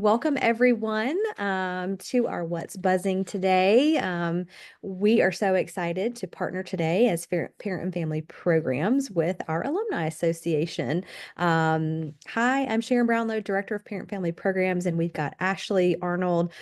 welcome everyone to our What's Buzzing today. We are so excited to partner today as parent and family programs with our Alumni Association. Hi, I'm Sharon Brownlow, Director of Parent Family Programs, and we've got Ashley Arnold,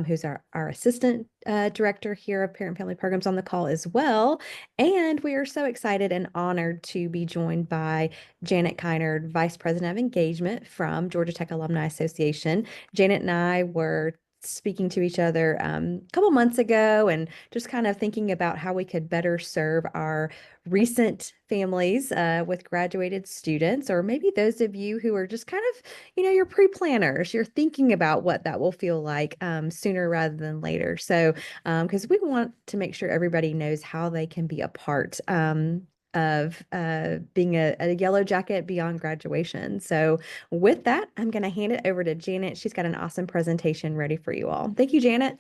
who's our Assistant Director here of Parent Family Programs on the call as well. And we are so excited and honored to be joined by Janet Kinnard, Vice President of Engagement from Georgia Tech Alumni Association. Janet and I were speaking to each other a couple months ago and just kind of thinking about how we could better serve our recent families with graduated students, or maybe those of you who are just kind of, you're pre-planners, you're thinking about what that will feel like sooner rather than later. So, because we want to make sure everybody knows how they can be a part of being a yellow jacket beyond graduation. So with that, I'm going to hand it over to Janet. She's got an awesome presentation ready for you all. Thank you, Janet.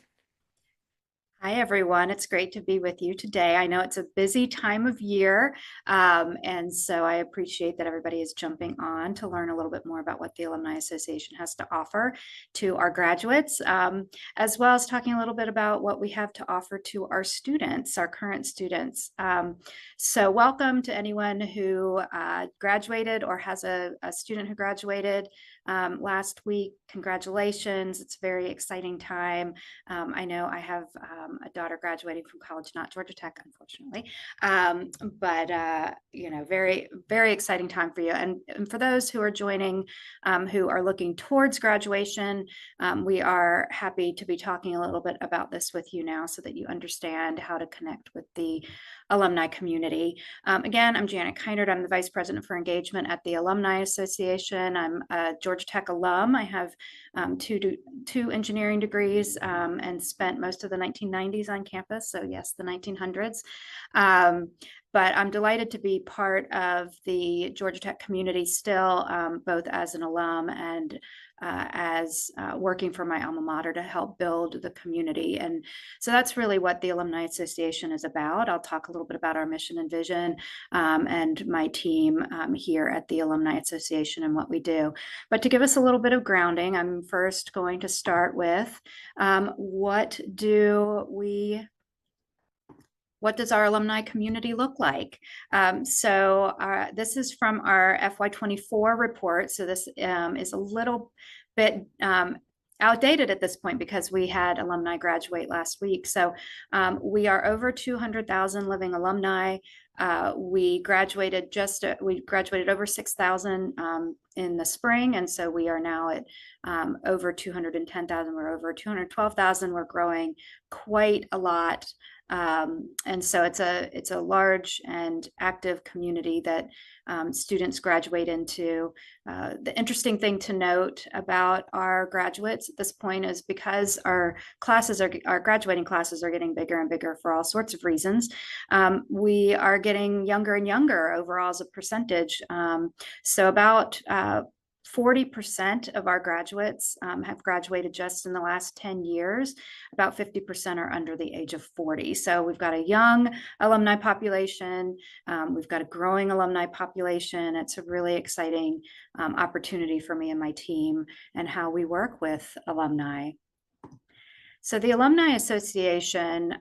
Hi, everyone. It's great to be with you today. I know it's a busy time of year, and so I appreciate that everybody is jumping on to learn a little bit more about what the Alumni Association has to offer to our graduates, as well as talking a little bit about what we have to offer to our students, our current students. So welcome to anyone who graduated or has a student who graduated last week. Congratulations. It's a very exciting time. I know I have a daughter graduating from college, not Georgia Tech, unfortunately, but very, very exciting time for you. And for those who are joining, who are looking towards graduation, we are happy to be talking a little bit about this with you now so that you understand how to connect with the alumni community. Again, I'm Janet Kinnard. I'm the Vice President for Engagement at the Alumni Association. I'm a Georgia Tech alum. I have two engineering degrees and spent most of the 1990s on campus. So yes, the 1900s. But I'm delighted to be part of the Georgia Tech community still, both as an alum and as working for my alma mater to help build the community. And so that's really what the Alumni Association is about. I'll talk a little bit about our mission and vision and my team here at the Alumni Association and what we do. But to give us a little bit of grounding, I'm first going to start with what does our alumni community look like? This is from our FY24 report. So this is a little bit outdated at this point because we had alumni graduate last week. So we are over 200,000 living alumni. We graduated over 6,000 in the spring, and so we are now at over 210,000. We're over 212,000. We're growing quite a lot. And so it's a large and active community that students graduate into. The interesting thing to note about our graduates at this point is because our graduating classes are getting bigger and bigger for all sorts of reasons. We are getting younger and younger overall as a percentage. So about 40% of our graduates have graduated just in the last 10 years. About 50% are under the age of 40. So we've got a young alumni population. We've got a growing alumni population. It's a really exciting opportunity for me and my team and how we work with alumni. So the Alumni Association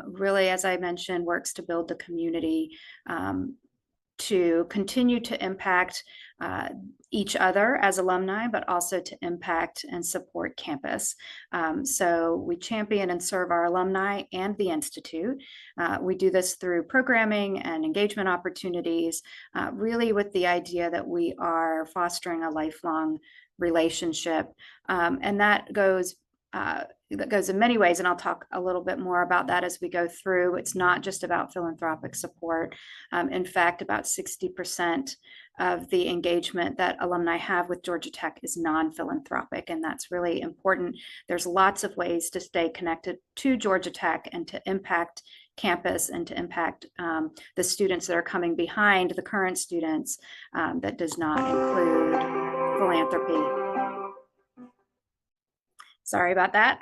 really, as I mentioned, works to build the community to continue to impact each other as alumni, but also to impact and support campus. So we champion and serve our alumni and the Institute. We do this through programming and engagement opportunities, really with the idea that we are fostering a lifelong relationship. And that goes in many ways, and I'll talk a little bit more about that as we go through. It's not just about philanthropic support. In fact, about 60% of the engagement that alumni have with Georgia Tech is non-philanthropic, and that's really important. There's lots of ways to stay connected to Georgia Tech and to impact campus and to impact the students that are coming behind the current students that does not include philanthropy. Sorry about that.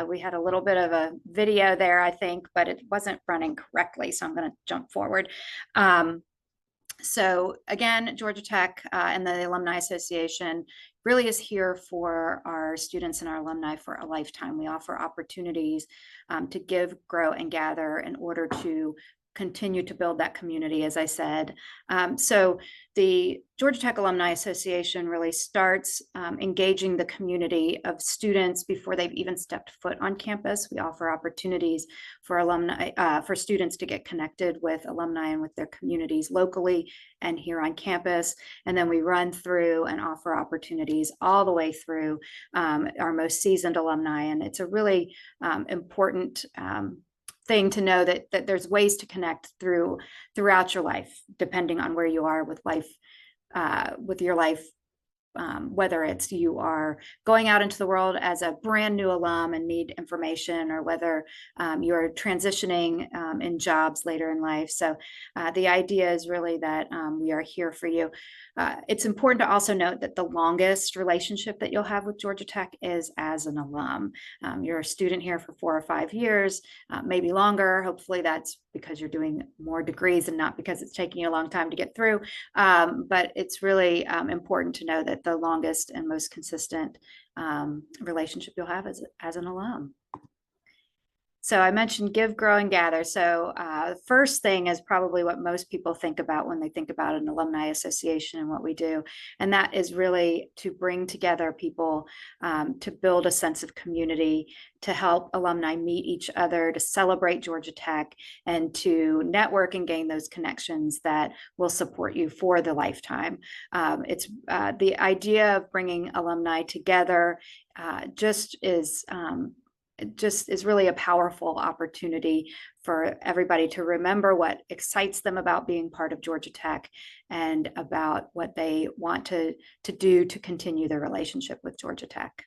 We had a little bit of a video there, I think, but it wasn't running correctly. So I'm going to jump forward. So again, Georgia Tech and the Alumni Association really is here for our students and our alumni for a lifetime. We offer opportunities to give, grow, and gather in order to continue to build that community, as I said. So the Georgia Tech Alumni Association really starts engaging the community of students before they've even stepped foot on campus. We offer opportunities for alumni, for students to get connected with alumni and with their communities locally and here on campus. And then we run through and offer opportunities all the way through our most seasoned alumni. And it's a really important thing to know that there's ways to connect throughout your life, depending on where you are with life, with your life, whether it's you are going out into the world as a brand new alum and need information, or whether you're transitioning in jobs later in life. So the idea is really that we are here for you. It's important to also note that the longest relationship that you'll have with Georgia Tech is as an alum. You're a student here for 4 or 5 years, maybe longer. Hopefully that's because you're doing more degrees and not because it's taking you a long time to get through. But it's really important to know that the longest and most consistent relationship you'll have is as an alum. So I mentioned give, grow, and gather. So first thing is probably what most people think about when they think about an alumni association and what we do. And that is really to bring together people to build a sense of community, to help alumni meet each other, to celebrate Georgia Tech, and to network and gain those connections that will support you for the lifetime. It's the idea of bringing alumni together just is really a powerful opportunity for everybody to remember what excites them about being part of Georgia Tech and about what they want to do to continue their relationship with Georgia Tech.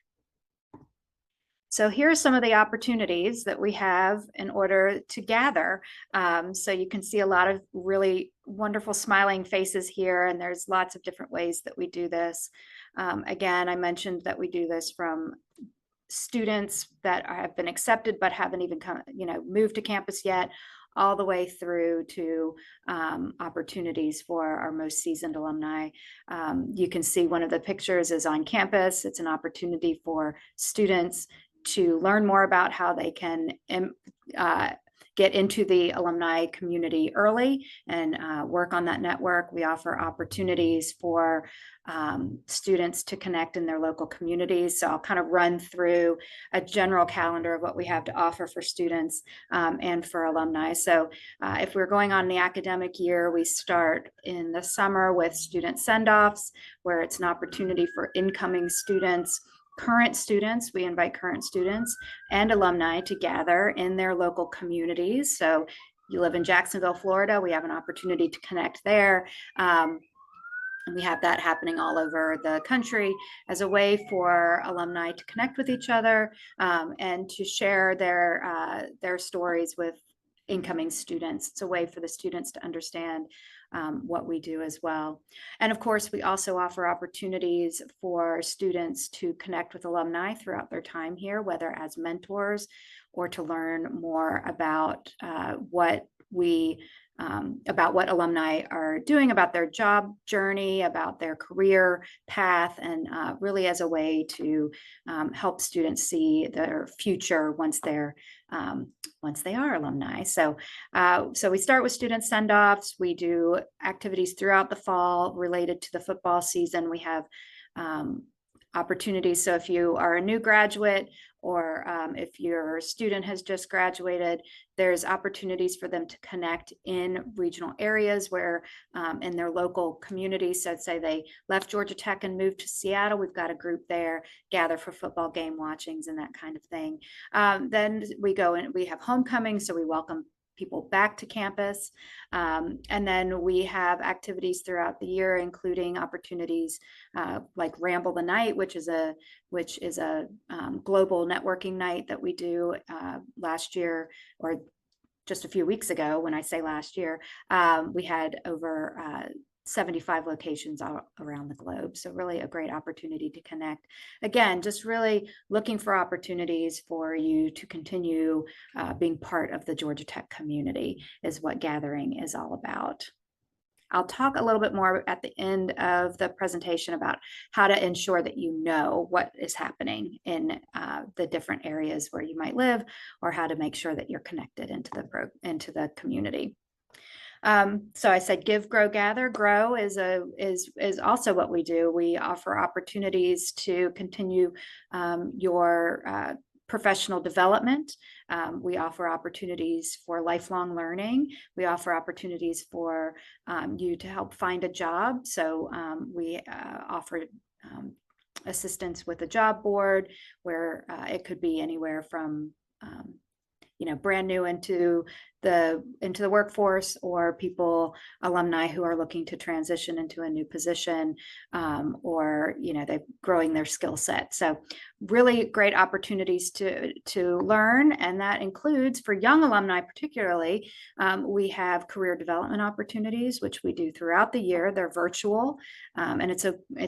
So here are some of the opportunities that we have in order to gather. So you can see a lot of really wonderful smiling faces here, and there's lots of different ways that we do this. Again, I mentioned that we do this from students that have been accepted but haven't even moved to campus yet, all the way through to opportunities for our most seasoned alumni. You can see one of the pictures is on campus. It's an opportunity for students to learn more about how they can get into the alumni community early and work on that network. We offer opportunities for students to connect in their local communities. So I'll kind of run through a general calendar of what we have to offer for students and for alumni. So if we're going on the academic year, we start in the summer with student send-offs, where it's an opportunity for incoming students, current students. We invite current students and alumni to gather in their local communities. So you live in Jacksonville, Florida, we have an opportunity to connect there. And we have that happening all over the country as a way for alumni to connect with each other and to share their stories with incoming students. It's a way for the students to understand what we do as well. And of course, we also offer opportunities for students to connect with alumni throughout their time here, whether as mentors or to learn more about what alumni are doing, about their job journey, about their career path, and really as a way to help students see their future once they are alumni. So we start with student send-offs. We do activities throughout the fall related to the football season. We have opportunities. So if you are a new graduate, or if your student has just graduated, there's opportunities for them to connect in regional areas where in their local communities. So say they left Georgia Tech and moved to Seattle, we've got a group there, gather for football game watchings and that kind of thing. Then we go and we have homecoming, so we welcome people back to campus. And then we have activities throughout the year, including opportunities like Ramble the Night, which is a global networking night that we do last year, or just a few weeks ago. When I say last year, we had over 75 locations around the globe. So really a great opportunity to connect. Again, just really looking for opportunities for you to continue being part of the Georgia Tech community is what gathering is all about. I'll talk a little bit more at the end of the presentation about how to ensure that you know what is happening in the different areas where you might live, or how to make sure that you're connected into the community. So I said, give, grow, gather. Grow is also what we do. We offer opportunities to continue your professional development. We offer opportunities for lifelong learning. We offer opportunities for you to help find a job. So we offer assistance with a job board, where it could be anywhere from brand new into the workforce, or alumni who are looking to transition into a new position, or they're growing their skill set. So really great opportunities to learn, and that includes, for young alumni particularly, we have career development opportunities, which we do throughout the year. They're virtual, and it's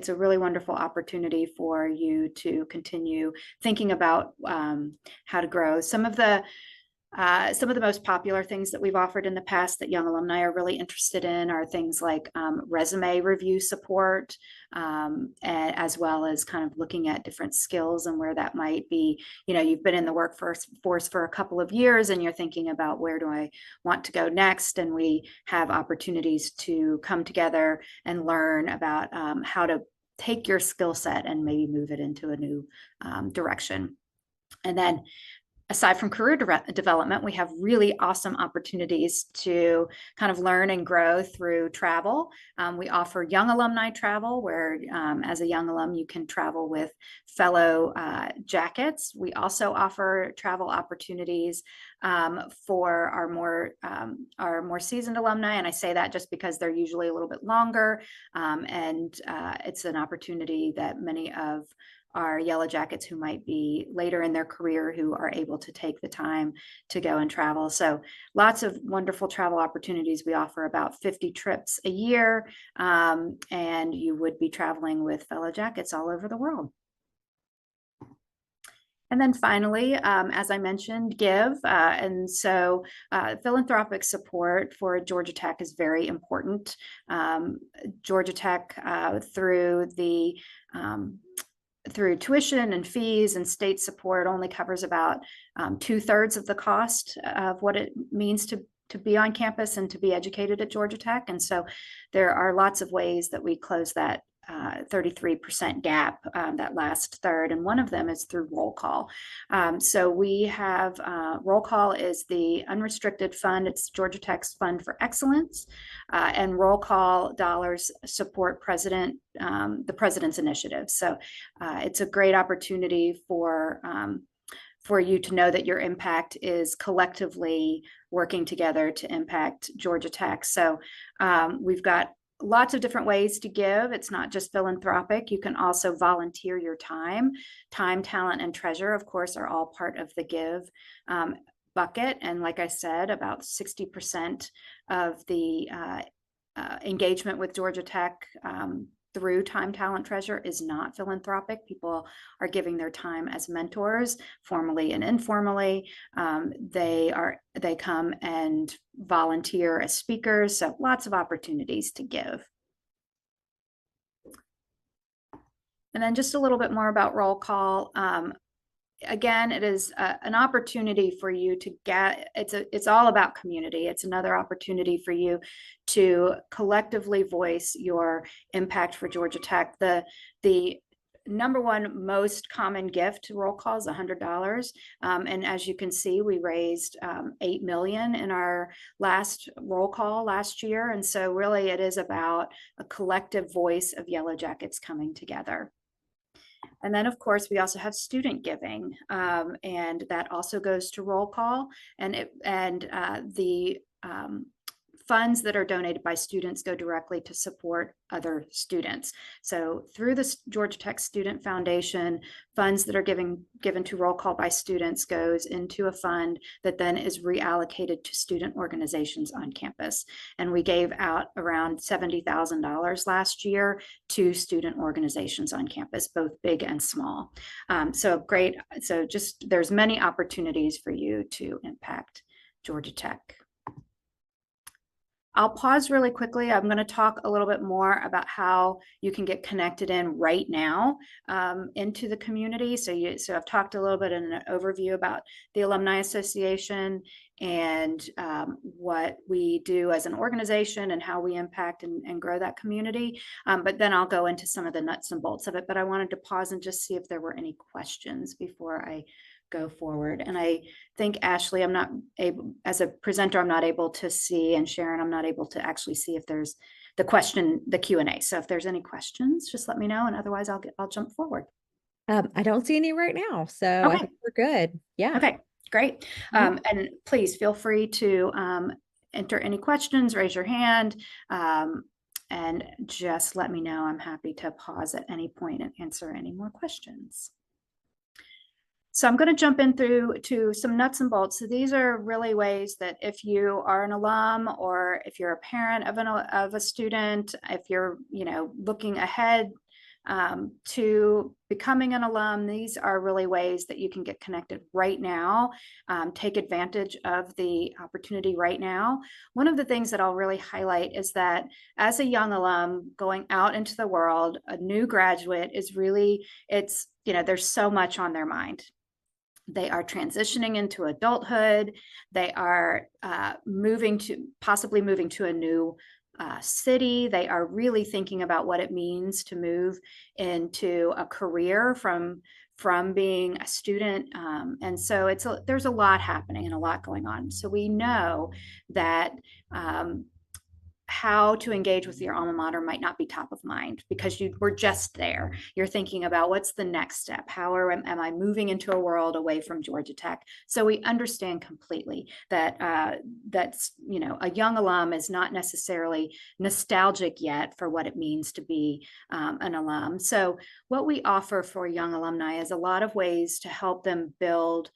a really wonderful opportunity for you to continue thinking about how to grow. Some of the most popular things that we've offered in the past that young alumni are really interested in are things like resume review support, as well as kind of looking at different skills and where that might be. You've been in the workforce for a couple of years and you're thinking about, where do I want to go next? And we have opportunities to come together and learn about how to take your skill set and maybe move it into a new direction. And then, aside from career development, we have really awesome opportunities to kind of learn and grow through travel. We offer young alumni travel, where as a young alum, you can travel with fellow jackets. We also offer travel opportunities for our more seasoned alumni. And I say that just because they're usually a little bit longer. And it's an opportunity that many of our yellow jackets who might be later in their career, who are able to take the time to go and travel. So lots of wonderful travel opportunities. We offer about 50 trips a year, and you would be traveling with fellow jackets all over the world. And then finally, as I mentioned, give. And so philanthropic support for Georgia Tech is very important. Georgia Tech, through tuition and fees and state support, only covers about 2/3 of the cost of what it means to be on campus and to be educated at Georgia Tech. And so there are lots of ways that we close that 33% gap, that last third. And one of them is through roll call. So we have roll call is the unrestricted fund. It's Georgia Tech's Fund for Excellence, and roll call dollars support the president's initiative. So it's a great opportunity for you to know that your impact is collectively working together to impact Georgia Tech. So we've got lots of different ways to give. It's not just philanthropic. You can also volunteer your time. Time, talent, and treasure, of course, are all part of the give bucket. And like I said, about 60% of the engagement with Georgia Tech through time, talent, treasure is not philanthropic. People are giving their time as mentors, formally and informally. They come and volunteer as speakers. So lots of opportunities to give. And then just a little bit more about roll call. Again, it is an opportunity for you to it's all about community. It's another opportunity for you to collectively voice your impact for Georgia Tech. The number one most common gift to roll call is $100. And as you can see, we raised $8 million in our last roll call last year. And so really it is about a collective voice of Yellow Jackets coming together. And then, of course, we also have student giving, and that also goes to roll call. And the funds that are donated by students go directly to support other students. So through the Georgia Tech Student Foundation, funds that are given to roll call by students goes into a fund that then is reallocated to student organizations on campus. And we gave out around $70,000 last year to student organizations on campus, both big and small. So there's many opportunities for you to impact Georgia Tech. I'll pause really quickly. I'm going to talk a little bit more about how you can get connected in right now into the community. So I've talked a little bit in an overview about the Alumni Association and what we do as an organization and how we impact and grow that community. But then I'll go into some of the nuts and bolts of it. But I wanted to pause and just see if there were any questions before I go forward. And I think, Ashley, I'm not able, as a presenter, I'm not able to see, and Sharon, I'm not able to actually see if there's the Q&A. So if there's any questions, just let me know. And otherwise I'll jump forward. I don't see any right now, so I Okay. think we're good. Yeah. Okay, great. Mhm. And please feel free to enter any questions, raise your hand, and just let me know. I'm happy to pause at any point and answer any more questions. So I'm going to jump in through to some nuts and bolts. So these are really ways that if you are an alum or if you're a parent of a student, if you're looking ahead to becoming an alum, these are really ways that you can get connected right now, take advantage of the opportunity right now. One of the things that I'll really highlight is that as a young alum going out into the world, a new graduate is really, there's so much on their mind. They are transitioning into adulthood. They are possibly moving to a new city. They are really thinking about what it means to move into a career from being a student. And so there's a lot happening and a lot going on. So we know that how to engage with your alma mater might not be top of mind because you were just there. You're thinking about what's the next step? Am I moving into a world away from Georgia Tech? So we understand completely that that's a young alum is not necessarily nostalgic yet for what it means to be an alum. So what we offer for young alumni is a lot of ways to help them build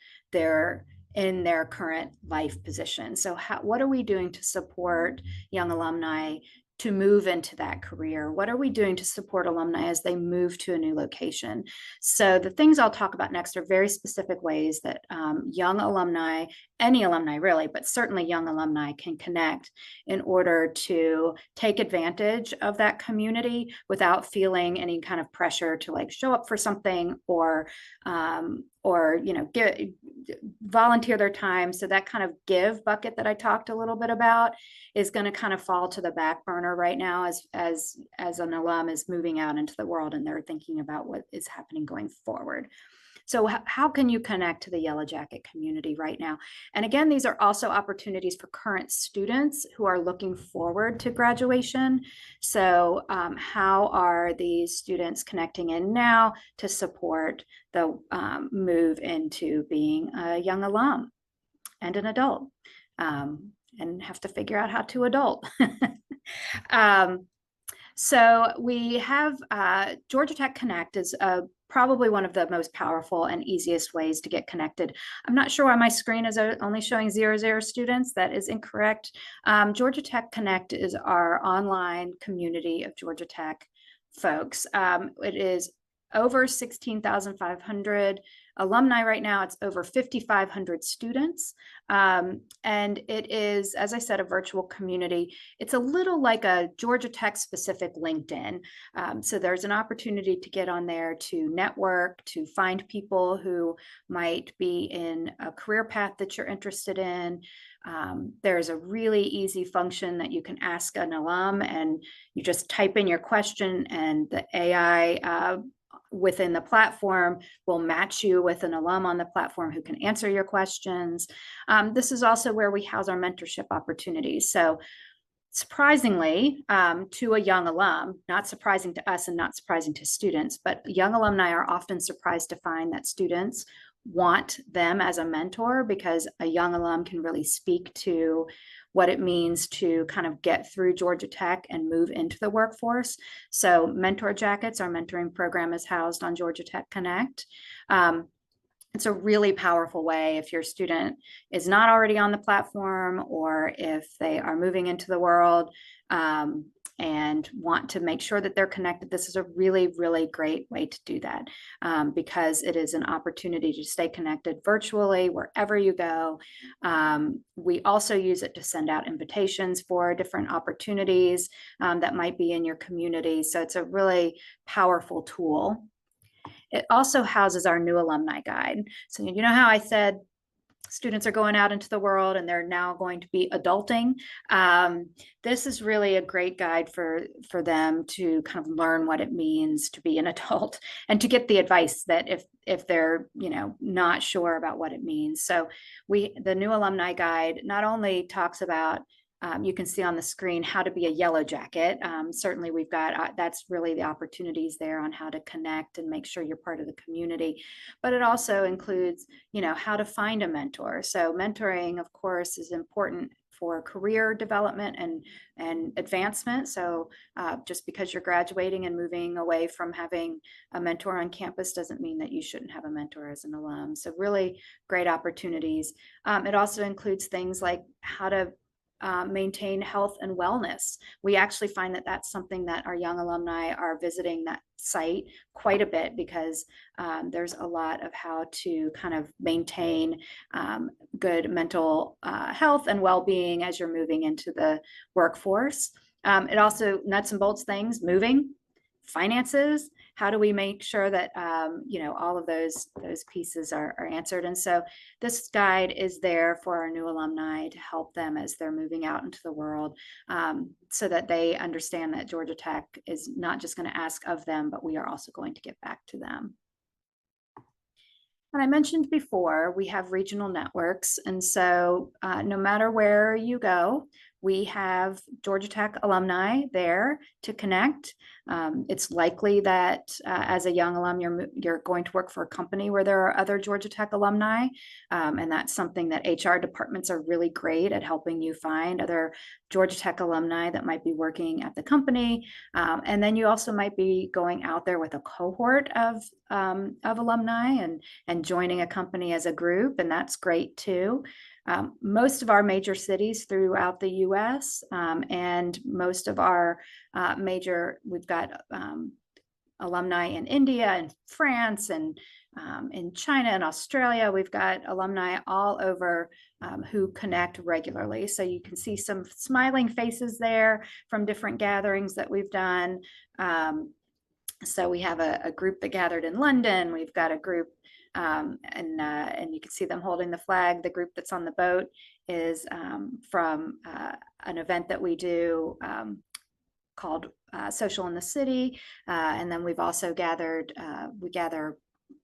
in their current life position. So what are we doing to support young alumni to move into that career? What are we doing to support alumni as they move to a new location? So the things I'll talk about next are very specific ways that young alumni, any alumni really, but certainly young alumni can connect in order to take advantage of that community without feeling any kind of pressure to show up for something or volunteer their time. So that kind of give bucket that I talked a little bit about is going to kind of fall to the back burner right now as an alum is moving out into the world and they're thinking about what is happening going forward. So how can you connect to the Yellow Jacket community right now? And again, these are also opportunities for current students who are looking forward to graduation. So how are these students connecting in now to support the move into being a young alum and an adult and have to figure out how to adult? So we have Georgia Tech Connect is probably one of the most powerful and easiest ways to get connected. I'm not sure why my screen is only showing 00 students. That is incorrect. Georgia Tech Connect is our online community of Georgia Tech folks. It is over 16,500 alumni right now. It's over 5,500 students. And it is, as I said, a virtual community. It's a little like a Georgia Tech specific LinkedIn. So there's an opportunity to get on there to network, to find people who might be in a career path that you're interested in. There's a really easy function that you can ask an alum and you just type in your question and the AI within the platform will match you with an alum on the platform who can answer your questions. This is also where we house our mentorship opportunities. So surprisingly to a young alum, not surprising to us and not surprising to students, but young alumni are often surprised to find that students want them as a mentor because a young alum can really speak to what it means to kind of get through Georgia Tech and move into the workforce. So Mentor Jackets, our mentoring program, is housed on Georgia Tech Connect. It's a really powerful way if your student is not already on the platform or if they are moving into the world and want to make sure that they're connected, this is a really, really great way to do that, because it is an opportunity to stay connected virtually wherever you go. We also use it to send out invitations for different opportunities that might be in your community. So it's a really powerful tool. It also houses our new alumni guide. So you know how I said students are going out into the world and they're now going to be adulting. This is really a great guide for them to kind of learn what it means to be an adult and to get the advice that if they're not sure about what it means. So the new alumni guide not only talks about, you can see on the screen how to be a yellow jacket. Certainly we've got, that's really the opportunities there on how to connect and make sure you're part of the community. But it also includes, how to find a mentor. So mentoring, of course, is important for career development and advancement. So just because you're graduating and moving away from having a mentor on campus doesn't mean that you shouldn't have a mentor as an alum. So really great opportunities. It also includes things like how to maintain health and wellness. We actually find that that's something that our young alumni are visiting that site quite a bit, because there's a lot of how to kind of maintain good mental health and well-being as you're moving into the workforce. It also nuts and bolts things, moving, finances, how do we make sure that all of those pieces are answered. And so this guide is there for our new alumni to help them as they're moving out into the world, so that they understand that Georgia Tech is not just going to ask of them, but we are also going to get back to them. And I mentioned before, we have regional networks. And so no matter where you go, we have Georgia Tech alumni there to connect. It's likely that as a young alum, you're going to work for a company where there are other Georgia Tech alumni. And that's something that HR departments are really great at helping you find other Georgia Tech alumni that might be working at the company. And then you also might be going out there with a cohort of alumni and joining a company as a group, and that's great too. Most of our major cities throughout the US and most of our we've got alumni in India and France and in China and Australia. We've got alumni all over who connect regularly. So you can see some smiling faces there from different gatherings that we've done. So we have a group that gathered in London. We've got a group and you can see them holding the flag. The group that's on the boat is from an event that we do called Social in the City. And then we've also we gather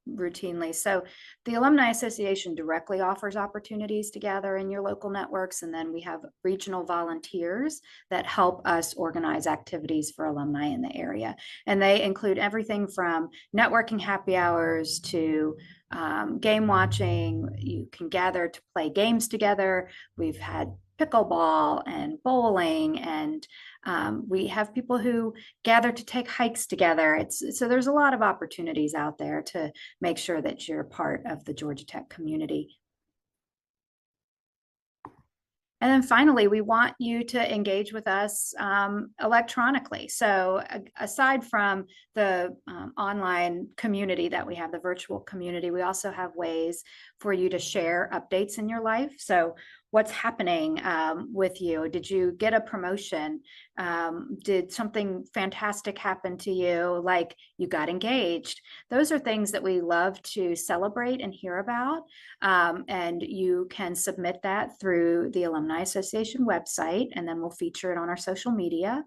routinely. So the Alumni Association directly offers opportunities to gather in your local networks. And then we have regional volunteers that help us organize activities for alumni in the area. And they include everything from networking happy hours to game watching. You can gather to play games together. We've had pickleball and bowling, and we have people who gather to take hikes together. So there's a lot of opportunities out there to make sure that you're part of the Georgia Tech community. And then finally, we want you to engage with us electronically. So aside from the online community that we have, the virtual community, we also have ways for you to share updates in your life. So what's happening with you? Did you get a promotion? Did something fantastic happen to you, like you got engaged? Those are things that we love to celebrate and hear about. And you can submit that through the Alumni Association website, and then we'll feature it on our social media.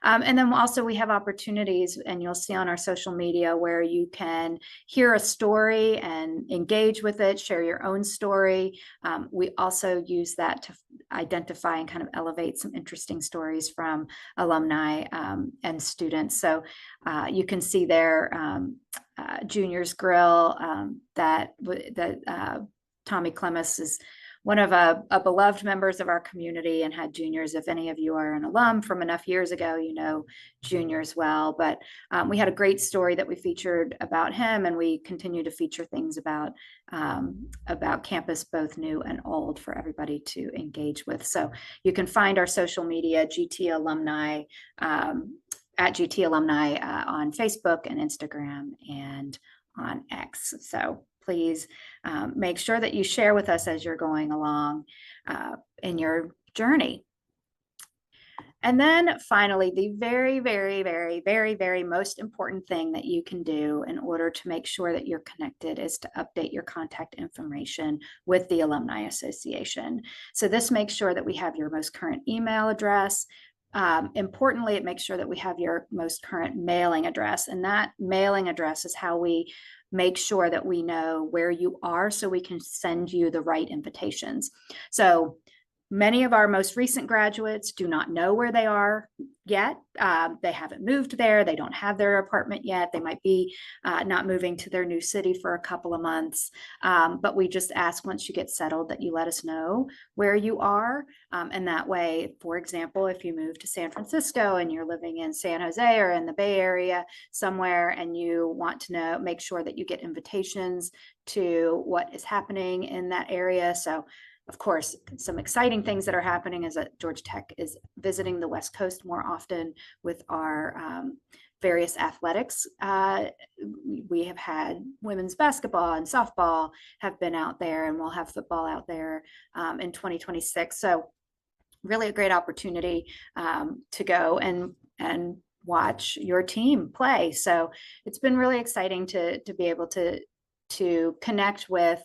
And then also we have opportunities, and you'll see on our social media, where you can hear a story and engage with it, share your own story. We also use that to identify and kind of elevate some interesting stories from alumni and students. So you can see there Junior's Grill that Tommy Clemis is one of a beloved members of our community and had juniors. If any of you are an alum from enough years ago, you know juniors well. But we had a great story that we featured about him, and we continue to feature things about campus, both new and old, for everybody to engage with. So you can find our social media, GT Alumni, at GT Alumni on Facebook and Instagram and on X. So please make sure that you share with us as you're going along in your journey. And then finally, the very, very, very, very, very most important thing that you can do in order to make sure that you're connected is to update your contact information with the Alumni Association. So this makes sure that we have your most current email address. Importantly, it makes sure that we have your most current mailing address, and that mailing address is how we make sure that we know where you are so we can send you the right invitations. So many of our most recent graduates do not know where they are yet. They haven't moved there. They don't have their apartment yet. They might be not moving to their new city for a couple of months. But we just ask, once you get settled, that you let us know where you are. And that way, for example, if you move to San Francisco and you're living in San Jose or in the Bay Area somewhere, and you want to know, make sure that you get invitations to what is happening in that area. So of course, some exciting things that are happening is that Georgia Tech is visiting the West Coast more often with our various athletics. We have had women's basketball and softball have been out there, and we'll have football out there in 2026. So really a great opportunity to go and watch your team play. So it's been really exciting to be able to connect with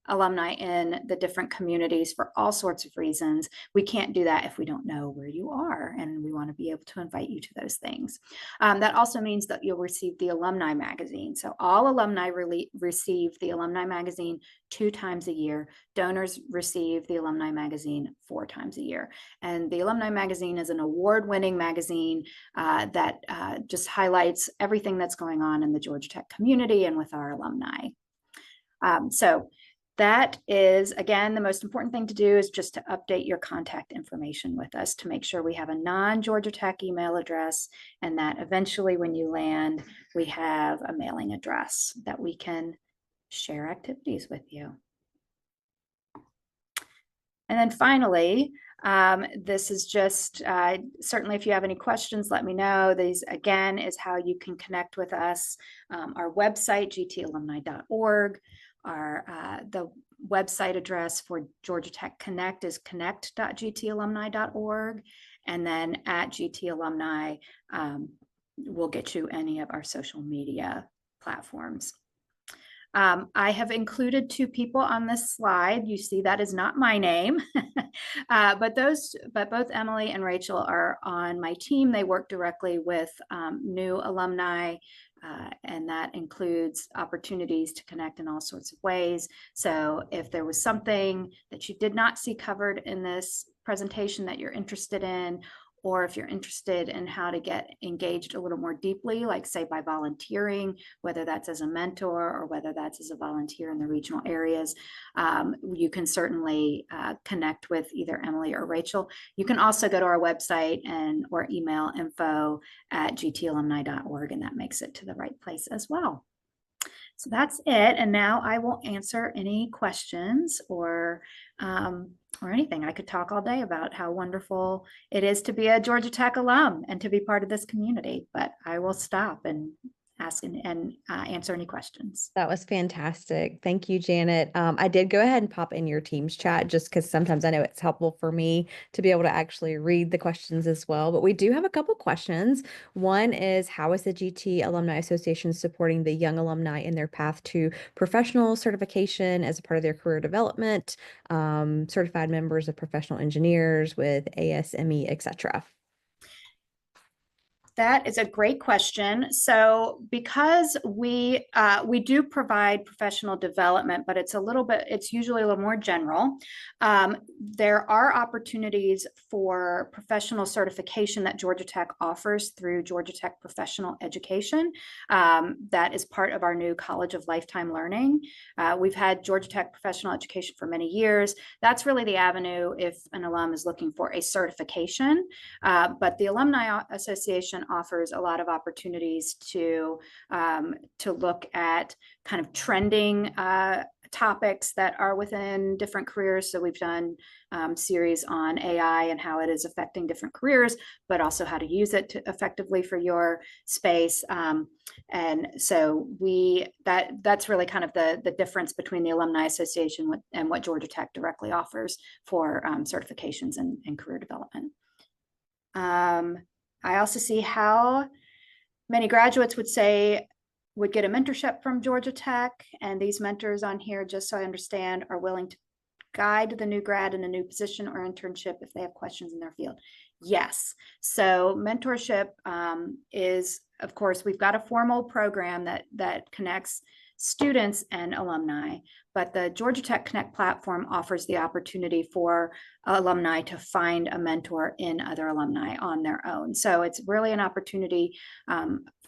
alumni in the different communities for all sorts of reasons. We can't do that if we don't know where you are, and we want to be able to invite you to those things. That also means that you'll receive the alumni magazine. So all alumni receive the alumni magazine 2 times a year. Donors receive the alumni magazine 4 times a year. And the alumni magazine is an award-winning magazine that just highlights everything that's going on in the Georgia Tech community and with our alumni. So that is, again, the most important thing to do is just to update your contact information with us to make sure we have a non-Georgia Tech email address, and that eventually when you land, we have a mailing address that we can share activities with you. And then finally, this is just, certainly if you have any questions, let me know. These, again, is how you can connect with us. Our website, gtalumni.org. The website address for Georgia Tech Connect is connect.gtalumni.org. And then at GT Alumni, we'll get you any of our social media platforms. I have included 2 people on this slide. You see that is not my name, but both Emily and Rachel are on my team. They work directly with new alumni, and that includes opportunities to connect in all sorts of ways. So if there was something that you did not see covered in this presentation that you're interested in, or if you're interested in how to get engaged a little more deeply, like say by volunteering, whether that's as a mentor or whether that's as a volunteer in the regional areas, you can certainly connect with either Emily or Rachel. You can also go to our website or email info@gtalumni.org, and that makes it to the right place as well. So that's it. And now I will answer any questions or anything. I could talk all day about how wonderful it is to be a Georgia Tech alum and to be part of this community, but I will stop and ask and answer any questions. That was fantastic. Thank you, Janet. I did go ahead and pop in your team's chat just because sometimes I know it's helpful for me to be able to actually read the questions as well. But we do have a couple questions. One is, how is the GT Alumni Association supporting the young alumni in their path to professional certification as a part of their career development, certified members of professional engineers with ASME, etc.? That is a great question. So, because we do provide professional development, but it's usually a little more general. There are opportunities for professional certification that Georgia Tech offers through Georgia Tech Professional Education. That is part of our new College of Lifetime Learning. We've had Georgia Tech Professional Education for many years. That's really the avenue if an alum is looking for a certification. But the Alumni Association offers a lot of opportunities to look at kind of trending topics that are within different careers. So we've done series on AI and how it is affecting different careers, but also how to use it effectively for your space. And so that's really kind of the difference between the Alumni Association and what Georgia Tech directly offers for certifications and career development. I also see how many graduates would get a mentorship from Georgia Tech, and these mentors on here, just so I understand, are willing to guide the new grad in a new position or internship if they have questions in their field. Yes. So mentorship is, of course, we've got a formal program that connects students and alumni, but the Georgia Tech Connect platform offers the opportunity for alumni to find a mentor in other alumni on their own. So it's really an opportunity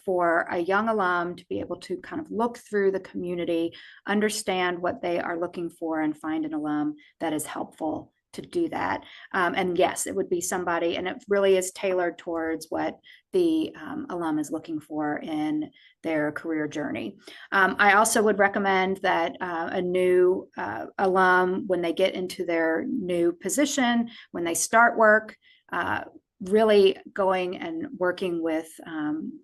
for a young alum to be able to kind of look through the community, understand what they are looking for, and find an alum that is helpful to do that. And yes, it would be somebody, and it really is tailored towards what the alum is looking for in their career journey. I also would recommend that a new alum, when they get into their new position, when they start work, really going and working with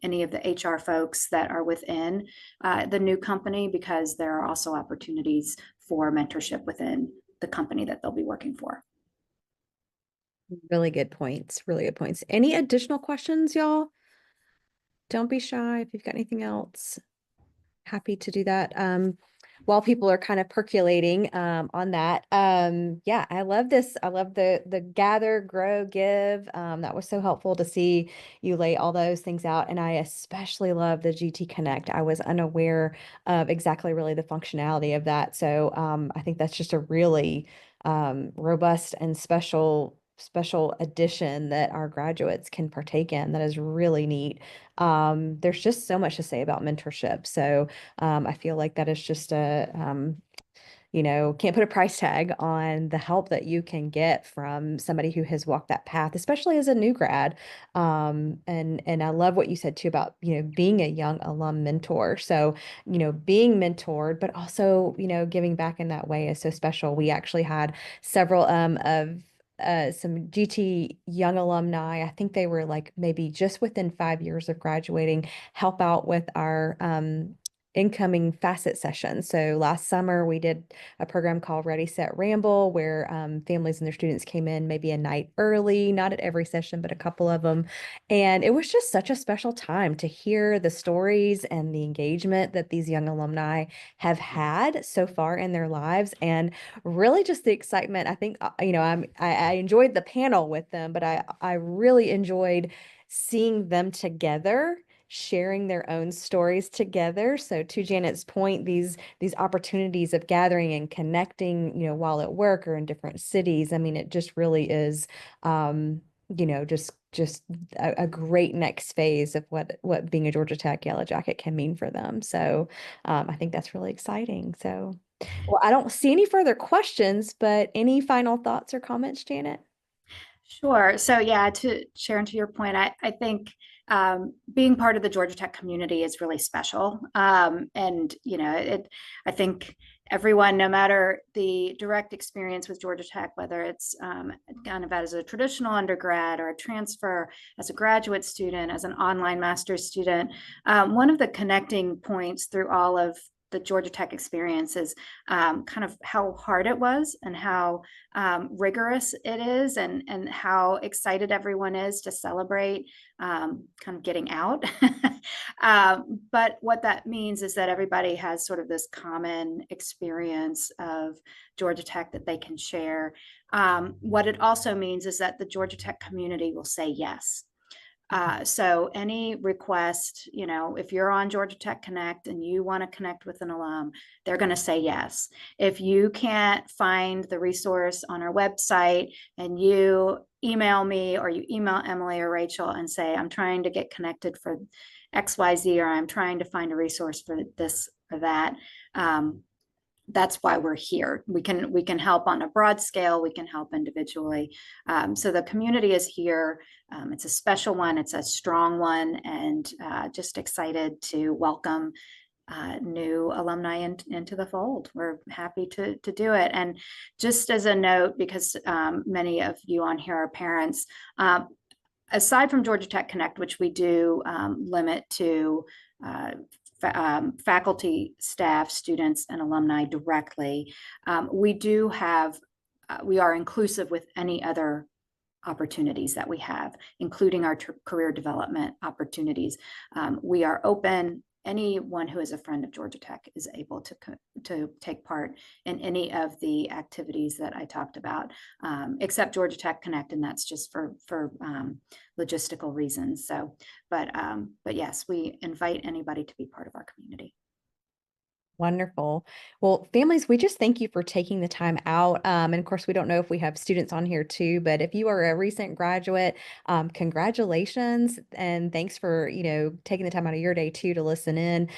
any of the HR folks that are within the new company, because there are also opportunities for mentorship within the company that they'll be working for. Really good points. Really good points. Any additional questions, y'all? Don't be shy if you've got anything else. Happy to do that. While people are kind of percolating on that. Yeah, I love this. I love the gather, grow, give. That was so helpful to see you lay all those things out. And I especially love the GT Connect. I was unaware of exactly really the functionality of that. So I think that's just a really robust and special addition that our graduates can partake in. That is really neat. There's just so much to say about mentorship. So I feel like that is just can't put a price tag on the help that you can get from somebody who has walked that path, especially as a new grad. And I love what you said too about, being a young alum mentor. So, being mentored, but also, giving back in that way is so special. We actually had several of some GT young alumni. I think they were like maybe just within 5 years of graduating, help out with our incoming facet session. So last summer we did a program called Ready, Set, Ramble, where families and their students came in maybe a night early, not at every session, but a couple of them. And it was just such a special time to hear the stories and the engagement that these young alumni have had so far in their lives. And really just the excitement. I think, I enjoyed the panel with them, but I really enjoyed seeing them together, sharing their own stories together. So to Janet's point, these opportunities of gathering and connecting, while at work or in different cities, I mean, it just really is, just a great next phase of what being a Georgia Tech Yellow Jacket can mean for them. So I think that's really exciting. So, well, I don't see any further questions, but any final thoughts or comments, Janet? Sure. So yeah, to Sharon, to your point, I think being part of the Georgia Tech community is really special. And I think everyone, no matter the direct experience with Georgia Tech, whether it's kind of as a traditional undergrad or a transfer, as a graduate student, as an online master's student, one of the connecting points through all of the Georgia Tech experience is kind of how hard it was and how rigorous it is, and how excited everyone is to celebrate kind of getting out. But what that means is that everybody has sort of this common experience of Georgia Tech that they can share. What it also means is that the Georgia Tech community will say yes. So any request, if you're on Georgia Tech Connect and you want to connect with an alum, they're going to say yes. If you can't find the resource on our website and you email me or you email Emily or Rachel and say, I'm trying to get connected for XYZ, or I'm trying to find a resource for this or that, that's why we're here. We can help on a broad scale. We can help individually. So the community is here. It's a special one. It's a strong one, and just excited to welcome new alumni into the fold. We're happy to do it. And just as a note, because many of you on here are parents, aside from Georgia Tech Connect, which we do limit to faculty, staff, students, and alumni directly, we are inclusive with any other opportunities that we have, including our career development opportunities. We are open. Anyone who is a friend of Georgia Tech is able to take part in any of the activities that I talked about, except Georgia Tech Connect, and that's just for logistical reasons. So, but yes, we invite anybody to be part of our community. Wonderful. Well, families, we just thank you for taking the time out. And of course, we don't know if we have students on here too, but if you are a recent graduate, congratulations and thanks for, taking the time out of your day too to listen in.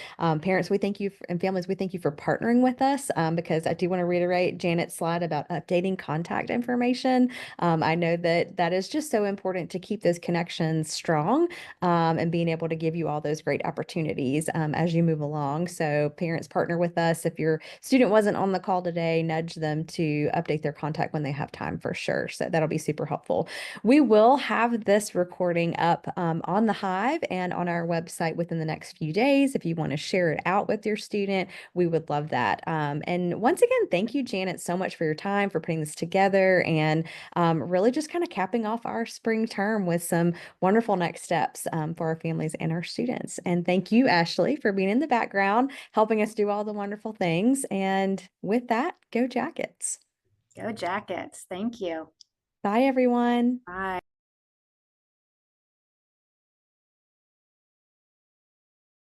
Parents, we thank you and families, we thank you for partnering with us because I do want to reiterate Janet's slide about updating contact information. I know that is just so important to keep those connections strong and being able to give you all those great opportunities as you move along. So parents partner with us. If your student wasn't on the call today, nudge them to update their contact when they have time for sure. So that'll be super helpful. We will have this recording up on the Hive and on our website within the next few days. If you want to share it out with your student, we would love that. And once again, thank you, Janet, so much for your time, for putting this together and really just kind of capping off our spring term with some wonderful next steps for our families and our students. And thank you, Ashley, for being in the background, helping us do all the wonderful things. And with that, go Jackets. Go Jackets. Thank you. Bye, everyone. Bye.